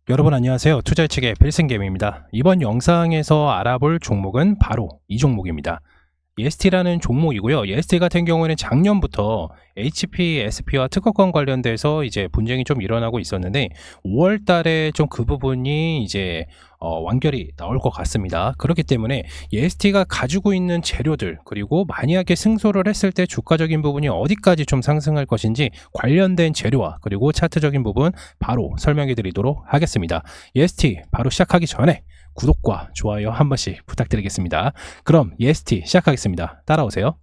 여러분 안녕하세요. 투자예측의 필승개미입니다. 이번 영상에서 알아볼 종목은 바로 이 종목입니다. EST라는 종목이고요. EST 같은 경우에는 작년부터 HPSP와 특허권 관련돼서 이제 분쟁이 좀 일어나고 있었는데 5월 달에 좀 그 부분이 이제 완결이 나올 것 같습니다. 그렇기 때문에 EST가 가지고 있는 재료들, 그리고 만약에 승소를 했을 때 주가적인 부분이 어디까지 좀 상승할 것인지 관련된 재료와 그리고 차트적인 부분 바로 설명해 드리도록 하겠습니다. EST 바로 시작하기 전에 구독과 좋아요 한 번씩 부탁드리겠습니다. 그럼 EST 시작하겠습니다. 따라오세요.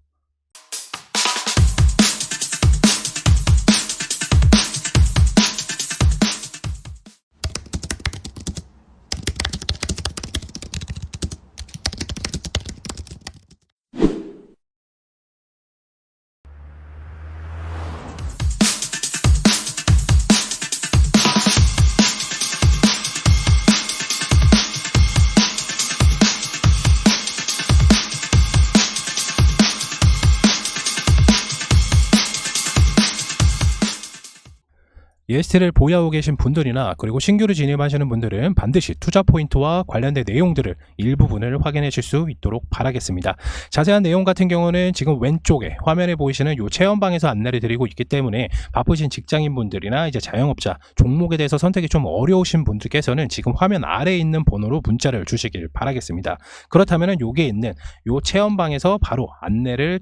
EST를 보유하고 계신 분들이나 그리고 신규로 진입하시는 분들은 반드시 투자 포인트와 관련된 내용들을 일부분을 확인해 줄 수 있도록 바라겠습니다. 자세한 내용 같은 경우는 지금 왼쪽에 화면에 보이시는 이 체험방에서 안내를 드리고 있기 때문에 바쁘신 직장인 분들이나 이제 자영업자, 종목에 대해서 선택이 좀 어려우신 분들께서는 지금 화면 아래에 있는 번호로 문자를 주시길 바라겠습니다. 그렇다면 여기에 있는 이 체험방에서 바로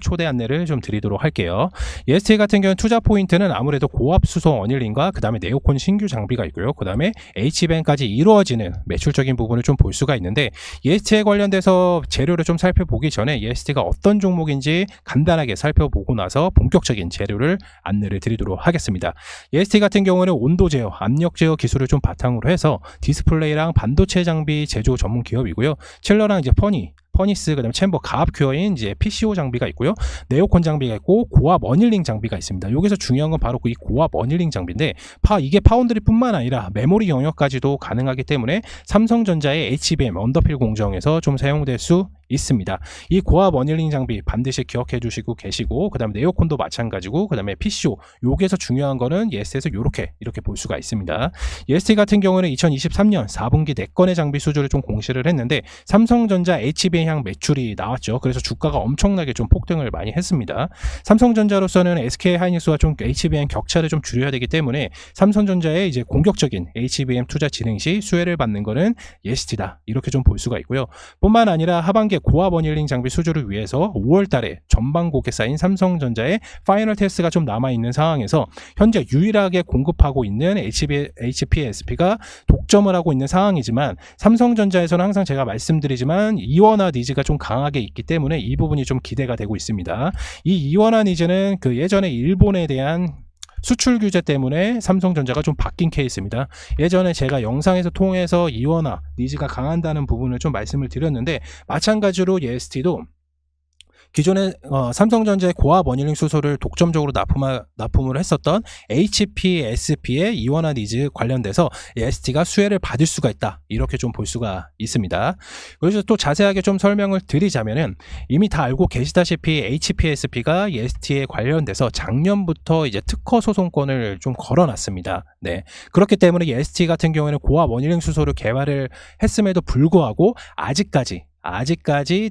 초대 안내를 좀 드리도록 할게요. EST 같은 경우는 투자 포인트는 아무래도 고압 수소 어닐링과 그 다음에 네오콘 신규 장비가 있고요. 그 다음에 H밴까지 이루어지는 매출적인 부분을 좀 볼 수가 있는데, EST에 관련돼서 재료를 좀 살펴보기 전에 EST가 어떤 종목인지 간단하게 살펴보고 나서 본격적인 재료를 안내를 드리도록 하겠습니다. EST 같은 경우는 온도 제어, 압력 제어 기술을 좀 바탕으로 해서 디스플레이랑 반도체 장비 제조 전문 기업이고요. 칠러랑 이제 퍼니스, 그다음에 챔버, 가압 큐어인 이제 PCO 장비가 있고요. 네오콘 장비가 있고 고압 어닐링 장비가 있습니다. 여기서 중요한 건 바로 이 고압 어닐링 장비인데, 이게 파운드리뿐만 아니라 메모리 영역까지도 가능하기 때문에 삼성전자의 HBM 언더필 공정에서 좀 사용될 수 있습니다. 이 고압 어닐링 장비 반드시 기억해 주시고 계시고, 그 다음에 네오콘도 마찬가지고, 그 다음에 PCO, 여기에서 중요한 거는 EST에서 이렇게 볼 수가 있습니다. EST 같은 경우는 2023년 4분기 4건의 장비 수주를 좀 공시를 했는데, 삼성전자 HBM향 매출이 나왔죠. 그래서 주가가 엄청나게 좀 폭등을 많이 했습니다. 삼성전자로서는 SK하이닉스와 좀 HBM 격차를 좀 줄여야 되기 때문에 삼성전자의 이제 공격적인 HBM 투자 진행 시 수혜를 받는 거는 EST다, 이렇게 좀 볼 수가 있고요. 뿐만 아니라 하반기에 고압 어닐링 장비 수주를 위해서 5월 달에 전방 고객사인 삼성전자의 파이널 테스트가 좀 남아있는 상황에서 현재 유일하게 공급하고 있는 HPSP가 독점을 하고 있는 상황이지만, 삼성전자에서는 항상 제가 말씀드리지만 이원화 니즈가 좀 강하게 있기 때문에 이 부분이 좀 기대가 되고 있습니다. 이 이원화 니즈는 그 예전에 일본에 대한 수출 규제 때문에 삼성전자가 좀 바뀐 케이스입니다. 예전에 제가 영상에서 통해서 이원화 니즈가 강한다는 부분을 좀 말씀을 드렸는데, 마찬가지로 EST도 기존에 삼성전자의 고압 어닐링 수소를 독점적으로 납품을 했었던 HPSP의 이원화 니즈 관련돼서 EST가 수혜를 받을 수가 있다, 이렇게 좀 볼 수가 있습니다. 그래서 또 자세하게 좀 설명을 드리자면은, 이미 다 알고 계시다시피 HPSP가 EST에 관련돼서 작년부터 이제 특허 소송권을 좀 걸어놨습니다. 네. 그렇기 때문에 EST 같은 경우에는 고압 어닐링 수소를 개발을 했음에도 불구하고 아직까지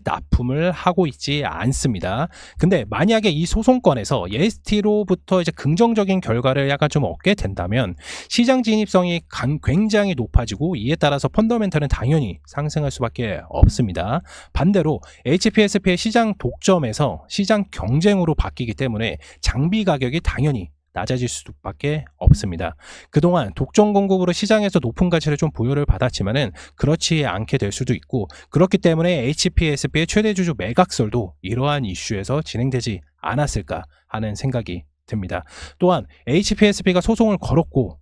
납품을 하고 있지 않습니다. 근데 만약에 이 소송권에서 EST로부터 이제 긍정적인 결과를 약간 좀 얻게 된다면 시장 진입성이 굉장히 높아지고, 이에 따라서 펀더멘털은 당연히 상승할 수밖에 없습니다. 반대로 HPSP의 시장 독점에서 시장 경쟁으로 바뀌기 때문에 장비 가격이 당연히 낮아질 수밖에 없습니다. 그동안 독점 공급으로 시장에서 높은 가치를 좀 부여를 받았지만은 그렇지 않게 될 수도 있고, 그렇기 때문에 HPSP의 최대 주주 매각설도 이러한 이슈에서 진행되지 않았을까 하는 생각이 듭니다. 또한 HPSP가 소송을 걸었고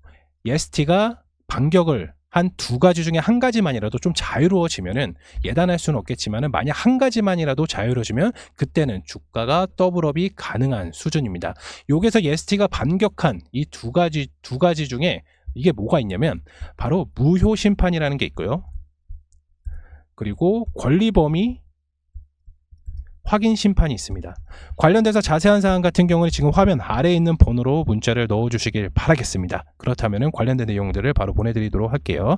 EST가 반격을 한 두 가지 중에 한 가지만이라도 좀 자유로워지면은, 예단할 수는 없겠지만은 만약 한 가지만이라도 자유로워지면 그때는 주가가 더블업이 가능한 수준입니다. 여기서 EST가 반격한 이 두 가지 중에 이게 뭐가 있냐면 바로 무효 심판이라는 게 있고요. 그리고 권리 범위 확인 심판이 있습니다. 관련돼서 자세한 사항 같은 경우는 지금 화면 아래에 있는 번호로 문자를 넣어주시길 바라겠습니다. 그렇다면 관련된 내용들을 바로 보내드리도록 할게요.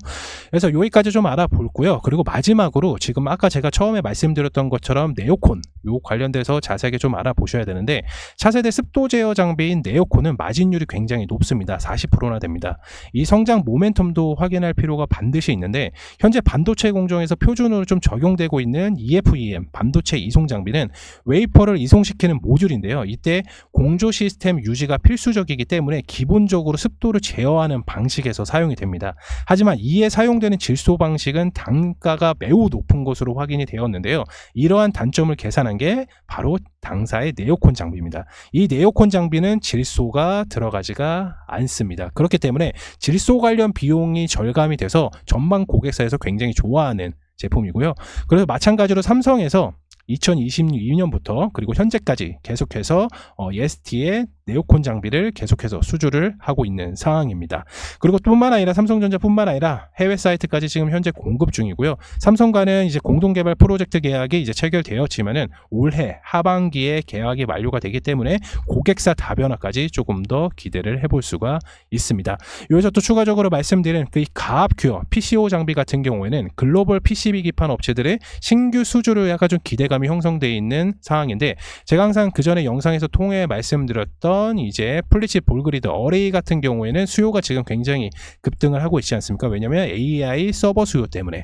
그래서 여기까지 좀 알아볼고요. 그리고 마지막으로 지금 아까 제가 처음에 말씀드렸던 것처럼 네오콘 요 관련돼서 자세하게 좀 알아보셔야 되는데, 차세대 습도 제어 장비인 네오콘은 마진율이 굉장히 높습니다. 40%나 됩니다. 이 성장 모멘텀도 확인할 필요가 반드시 있는데, 현재 반도체 공정에서 표준으로 좀 적용되고 있는 EFEM 반도체 이송 장비는 웨이퍼를 이송시키는 모듈인데요. 이때 공조 시스템 유지가 필수적이기 때문에 기본적으로 습도를 제어하는 방식에서 사용이 됩니다. 하지만 이에 사용되는 질소 방식은 단가가 매우 높은 것으로 확인이 되었는데요. 이러한 단점을 계산한 게 바로 당사의 네오콘 장비입니다. 이 네오콘 장비는 질소가 들어가지가 않습니다. 그렇기 때문에 질소 관련 비용이 절감이 돼서 전방 고객사에서 굉장히 좋아하는 제품이고요. 그래서 마찬가지로 삼성에서 2022년부터 그리고 현재까지 계속해서 EST의 네오콘 장비를 계속해서 수주를 하고 있는 상황입니다. 그리고 뿐만 아니라 삼성전자뿐만 아니라 해외 사이트까지 지금 현재 공급 중이고요. 삼성과는 이제 공동 개발 프로젝트 계약이 이제 체결되었지만은 올해 하반기에 계약이 만료가 되기 때문에 고객사 다변화까지 조금 더 기대를 해볼 수가 있습니다. 여기서 또 추가적으로 말씀드린 그 가압 큐어 PCO 장비 같은 경우에는 글로벌 PCB 기판 업체들의 신규 수주를 약간 좀 기대감이 형성되어 있는 상황인데, 제가 항상 그 전에 영상에서 통해 말씀드렸던 이제 플리치 볼그리드 어레이 같은 경우에는 수요가 지금 굉장히 급등을 하고 있지 않습니까? 왜냐하면 AI 서버 수요 때문에.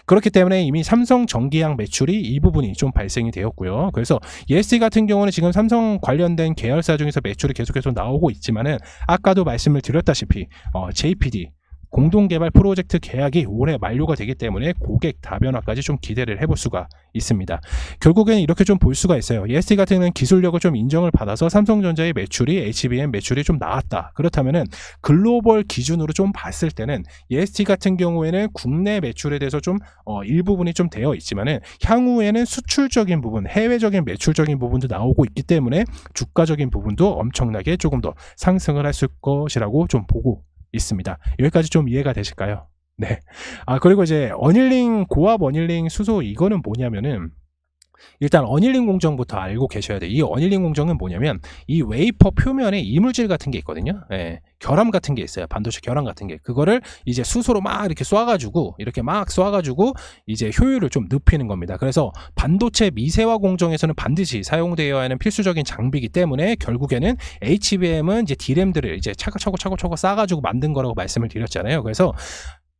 그렇기 때문에 이미 삼성 전기양 매출이 이 부분이 좀 발생이 되었고요. 그래서 EST 같은 경우는 지금 삼성 관련된 계열사 중에서 매출이 계속해서 나오고 있지만은, 아까도 말씀을 드렸다시피 JPD 공동개발 프로젝트 계약이 올해 만료가 되기 때문에 고객 다변화까지 좀 기대를 해볼 수가 있습니다. 결국에는 이렇게 좀 볼 수가 있어요. EST 같은 경우는 기술력을 좀 인정을 받아서 삼성전자의 매출이 HBM 매출이 좀 나왔다. 그렇다면은 글로벌 기준으로 좀 봤을 때는 EST 같은 경우에는 국내 매출에 대해서 좀 일부분이 좀 되어 있지만은, 향후에는 수출적인 부분, 해외적인 매출적인 부분도 나오고 있기 때문에 주가적인 부분도 엄청나게 조금 더 상승을 했을 것이라고 좀 보고 있습니다. 여기까지 좀 이해가 되실까요? 네. 그리고 이제 어닐링, 고압 어닐링 수소, 이거는 뭐냐면은, 일단 어닐링 공정부터 알고 계셔야 돼요. 이 어닐링 공정은 뭐냐면, 이 웨이퍼 표면에 이물질 같은 게 있거든요. 결함 같은 게 있어요. 반도체 결함 같은 게. 그거를 이제 수소로 막 이렇게 쏴가지고 이제 효율을 좀 높이는 겁니다. 그래서 반도체 미세화 공정에서는 반드시 사용되어야 하는 필수적인 장비이기 때문에, 결국에는 HBM은 이제 D램들을 이제 차곡차곡 싸가지고 만든 거라고 말씀을 드렸잖아요. 그래서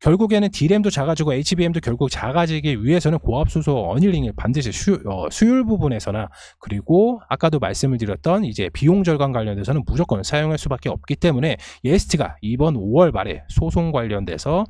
결국에는 D램도 작아지고 HBM도 결국 작아지기 위해서는 고압수소 어닐링을 반드시 수율 부분에서나, 그리고 아까도 말씀을 드렸던 이제 비용 절감 관련돼서는 무조건 사용할 수밖에 없기 때문에, EST가 이번 5월 말에 소송 관련돼서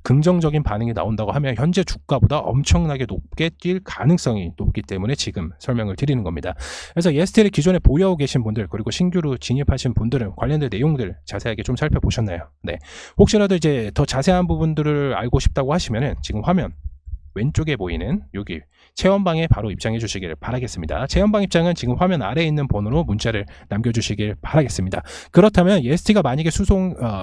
긍정적인 반응이 나온다고 하면 현재 주가보다 엄청나게 높게 뛸 가능성이 높기 때문에 지금 설명을 드리는 겁니다. 그래서 EST를 기존에 보유하고 계신 분들, 그리고 신규로 진입하신 분들은 관련된 내용들 자세하게 좀 살펴보셨나요? 네. 혹시라도 이제 더 자세한 부분들을 알고 싶다고 하시면은 지금 화면 왼쪽에 보이는 여기 체험방에 바로 입장해 주시길 바라겠습니다. 체험방 입장은 지금 화면 아래에 있는 번호로 문자를 남겨주시길 바라겠습니다. 그렇다면 EST가 만약에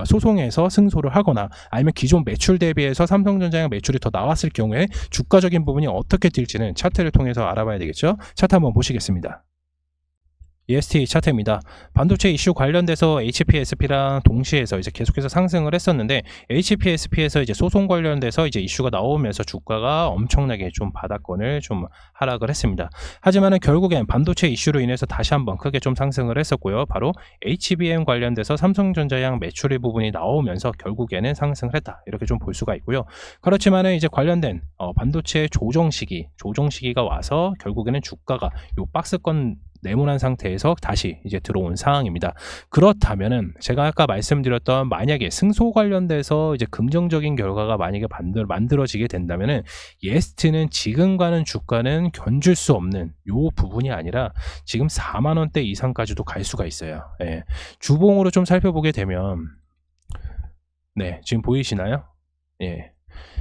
소송에서 승소를 하거나, 아니면 기존 매출 대비해서 삼성전자의 매출이 더 나왔을 경우에 주가적인 부분이 어떻게 뛸지는 차트를 통해서 알아봐야 되겠죠. 차트 한번 보시겠습니다. EST 차트입니다. 반도체 이슈 관련돼서 HPSP랑 동시에서 이제 계속해서 상승을 했었는데, HPSP에서 이제 소송 관련돼서 이제 이슈가 나오면서 주가가 엄청나게 좀 바닥권을 좀 하락을 했습니다. 하지만은 결국엔 반도체 이슈로 인해서 다시 한번 크게 좀 상승을 했었고요. 바로 HBM 관련돼서 삼성전자양 매출의 부분이 나오면서 결국에는 상승을 했다. 이렇게 좀 볼 수가 있고요. 그렇지만은 이제 관련된 반도체 조정 시기가 와서 결국에는 주가가 요 박스권 네모난 상태에서 다시 이제 들어온 상황입니다. 그렇다면은 제가 아까 말씀드렸던, 만약에 승소 관련돼서 이제 긍정적인 결과가 만약에 만들어지게 된다면은, EST는 지금과는 주가는 견줄 수 없는 요 부분이 아니라 지금 4만 원대 이상까지도 갈 수가 있어요. 주봉으로 좀 살펴보게 되면, 네, 지금 보이시나요?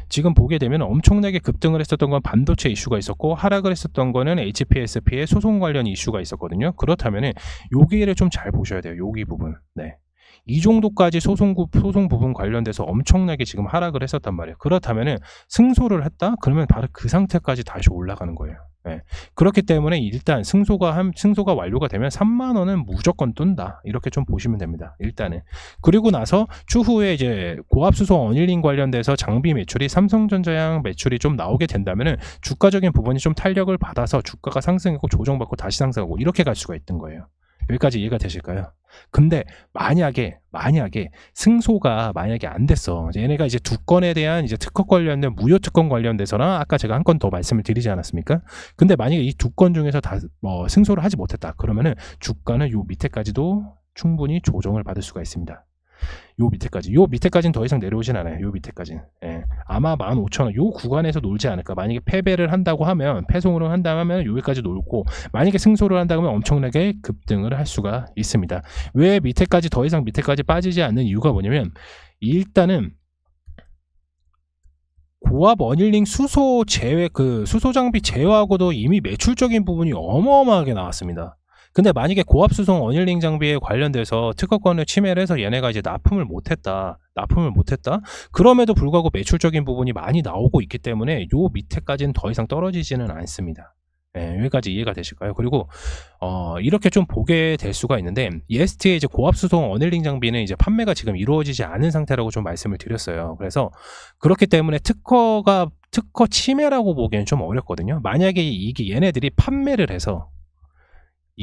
지금 보게 되면 엄청나게 급등을 했었던 건 반도체 이슈가 있었고, 하락을 했었던 거는 HPSP의 소송 관련 이슈가 있었거든요. 그렇다면 여기를 좀 잘 보셔야 돼요. 여기 부분. 이 정도까지 소송 부분 관련돼서 엄청나게 지금 하락을 했었단 말이에요. 그렇다면은 승소를 했다? 그러면 바로 그 상태까지 다시 올라가는 거예요. 예. 그렇기 때문에 일단 승소가 완료가 되면 3만 원은 무조건 뜬다. 이렇게 좀 보시면 됩니다. 일단은. 그리고 나서 추후에 이제 고압수소 어닐링 관련돼서 장비 매출이 삼성전자양 매출이 좀 나오게 된다면은 주가적인 부분이 좀 탄력을 받아서 주가가 상승하고 조정받고 다시 상승하고 이렇게 갈 수가 있던 거예요. 여기까지 이해가 되실까요? 근데 만약에 승소가 만약에 안 됐어. 얘네가 이제 두 건에 대한 이제 특허 관련된 무효 특권 관련돼서나 아까 제가 한 건 더 말씀을 드리지 않았습니까? 근데 만약에 이 두 건 중에서 다 승소를 하지 못했다. 그러면은 주가는 요 밑에까지도 충분히 조정을 받을 수가 있습니다. 요 밑에까지는 더 이상 내려오진 않아요. 요 밑에까지는. 예. 아마 15,000원 요 구간에서 놀지 않을까. 만약에 패배를 한다고 하면, 패송으로 한다고 하면 여기까지 놀고, 만약에 승소를 한다고 하면 엄청나게 급등을 할 수가 있습니다. 왜 더 이상 밑에까지 빠지지 않는 이유가 뭐냐면, 일단은 고압 어닐링 수소 장비 제외하고도 이미 매출적인 부분이 어마어마하게 나왔습니다. 근데 만약에 고압수송 어닐링 장비에 관련돼서 특허권을 침해를 해서 얘네가 이제 납품을 못했다. 그럼에도 불구하고 매출적인 부분이 많이 나오고 있기 때문에 요 밑에까지는 더 이상 떨어지지는 않습니다. 네, 여기까지 이해가 되실까요? 그리고 이렇게 좀 보게 될 수가 있는데, EST의 이제 고압수송 어닐링 장비는 이제 판매가 지금 이루어지지 않은 상태라고 좀 말씀을 드렸어요. 그래서 그렇기 때문에 특허 침해라고 보기엔 좀 어렵거든요. 만약에 이게 얘네들이 판매를 해서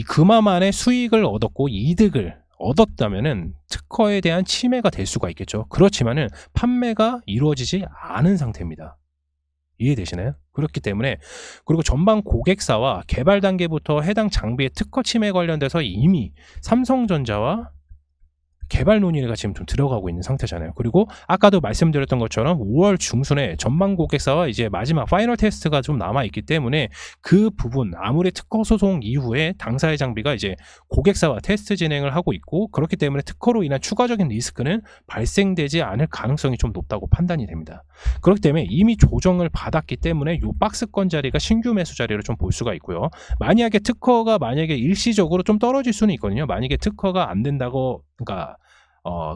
그마만의 수익을 얻었고 이득을 얻었다면은 특허에 대한 침해가 될 수가 있겠죠. 그렇지만은 판매가 이루어지지 않은 상태입니다. 이해되시나요? 그렇기 때문에, 그리고 전방 고객사와 개발 단계부터 해당 장비의 특허 침해 관련돼서 이미 삼성전자와 개발 논의가 지금 좀 들어가고 있는 상태잖아요. 그리고 아까도 말씀드렸던 것처럼 5월 중순에 전방 고객사와 이제 마지막 파이널 테스트가 좀 남아있기 때문에 그 부분, 아무리 특허 소송 이후에 당사의 장비가 이제 고객사와 테스트 진행을 하고 있고, 그렇기 때문에 특허로 인한 추가적인 리스크는 발생되지 않을 가능성이 좀 높다고 판단이 됩니다. 그렇기 때문에 이미 조정을 받았기 때문에 이 박스권 자리가 신규 매수 자리로 좀 볼 수가 있고요. 만약에 특허가 일시적으로 좀 떨어질 수는 있거든요. 만약에 특허가 안 된다고, 그러니까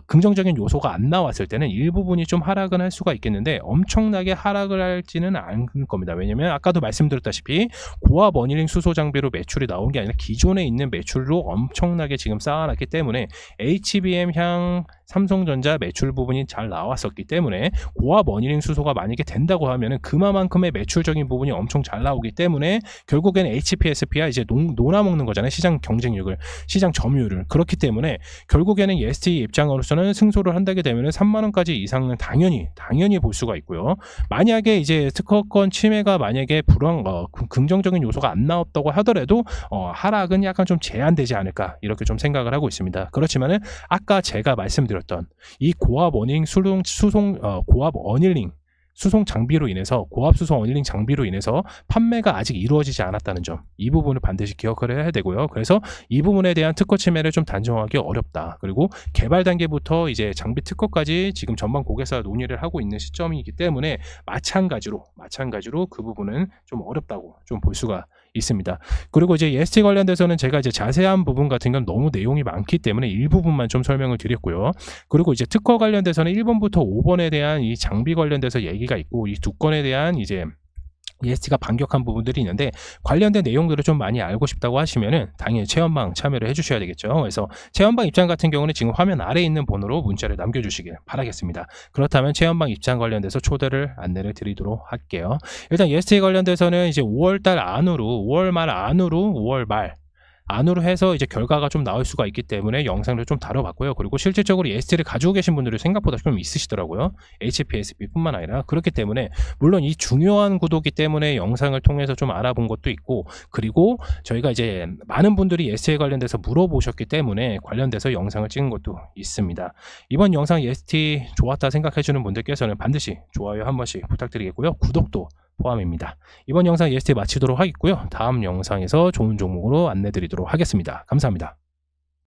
긍정적인 요소가 안 나왔을 때는 일부분이 좀 하락은 할 수가 있겠는데 엄청나게 하락을 할지는 않을 겁니다. 왜냐면 아까도 말씀드렸다시피 고압 어닐링 수소 장비로 매출이 나온 게 아니라 기존에 있는 매출로 엄청나게 지금 쌓아놨기 때문에 HBM향 삼성전자 매출 부분이 잘 나왔었기 때문에 고압 어닐링 수소가 만약에 된다고 하면은 그만큼의 매출적인 부분이 엄청 잘 나오기 때문에 결국에는 HPSP가 이제 놀아먹는 거잖아요. 시장 경쟁력을, 시장 점유율을. 그렇기 때문에 결국에는 EST 입장으로서는 승소를 한다게 되면은 3만 원까지 이상은 당연히 볼 수가 있고요. 만약에 이제 특허권 침해가 만약에 긍정적인 요소가 안 나왔다고 하더라도 하락은 약간 좀 제한되지 않을까 이렇게 좀 생각을 하고 있습니다. 그렇지만은 아까 제가 말씀드렸던 이 고압 어닐링 수송 장비로 인해서, 고압 수송 어닐링 장비로 인해서 판매가 아직 이루어지지 않았다는 점, 이 부분을 반드시 기억을 해야 되고요. 그래서 이 부분에 대한 특허 침해를 좀 단정하기 어렵다. 그리고 개발 단계부터 이제 장비 특허까지 지금 전방 고객사 논의를 하고 있는 시점이기 때문에 마찬가지로 그 부분은 좀 어렵다고 좀 볼 수가 있습니다. 그리고 이제 EST 관련돼서는 제가 이제 자세한 부분 같은 건 너무 내용이 많기 때문에 일부분만 좀 설명을 드렸고요. 그리고 이제 특허 관련돼서는 1번부터 5번에 대한 이 장비 관련돼서 얘기가 있고, 이 두 건에 대한 이제 EST가 반격한 부분들이 있는데, 관련된 내용들을 좀 많이 알고 싶다고 하시면은 당연히 체험방 참여를 해주셔야 되겠죠. 그래서 체험방 입장 같은 경우는 지금 화면 아래에 있는 번호로 문자를 남겨주시길 바라겠습니다. 그렇다면 체험방 입장 관련돼서 안내를 드리도록 할게요. 일단 EST 관련돼서는 이제 5월 말 안으로 해서 이제 결과가 좀 나올 수가 있기 때문에 영상을 좀 다뤄봤고요. 그리고 실질적으로 EST를 가지고 계신 분들이 생각보다 좀 있으시더라고요. HPSP뿐만 아니라. 그렇기 때문에 물론 이 중요한 구도기 때문에 영상을 통해서 좀 알아본 것도 있고, 그리고 저희가 이제 많은 분들이 EST에 관련돼서 물어보셨기 때문에 관련돼서 영상을 찍은 것도 있습니다. 이번 영상 EST 좋았다 생각하시는 분들께서는 반드시 좋아요 한 번씩 부탁드리겠고요. 구독도 포함입니다. 이번 영상 EST 마치도록 하겠고요. 다음 영상에서 좋은 종목으로 안내드리도록 하겠습니다. 감사합니다.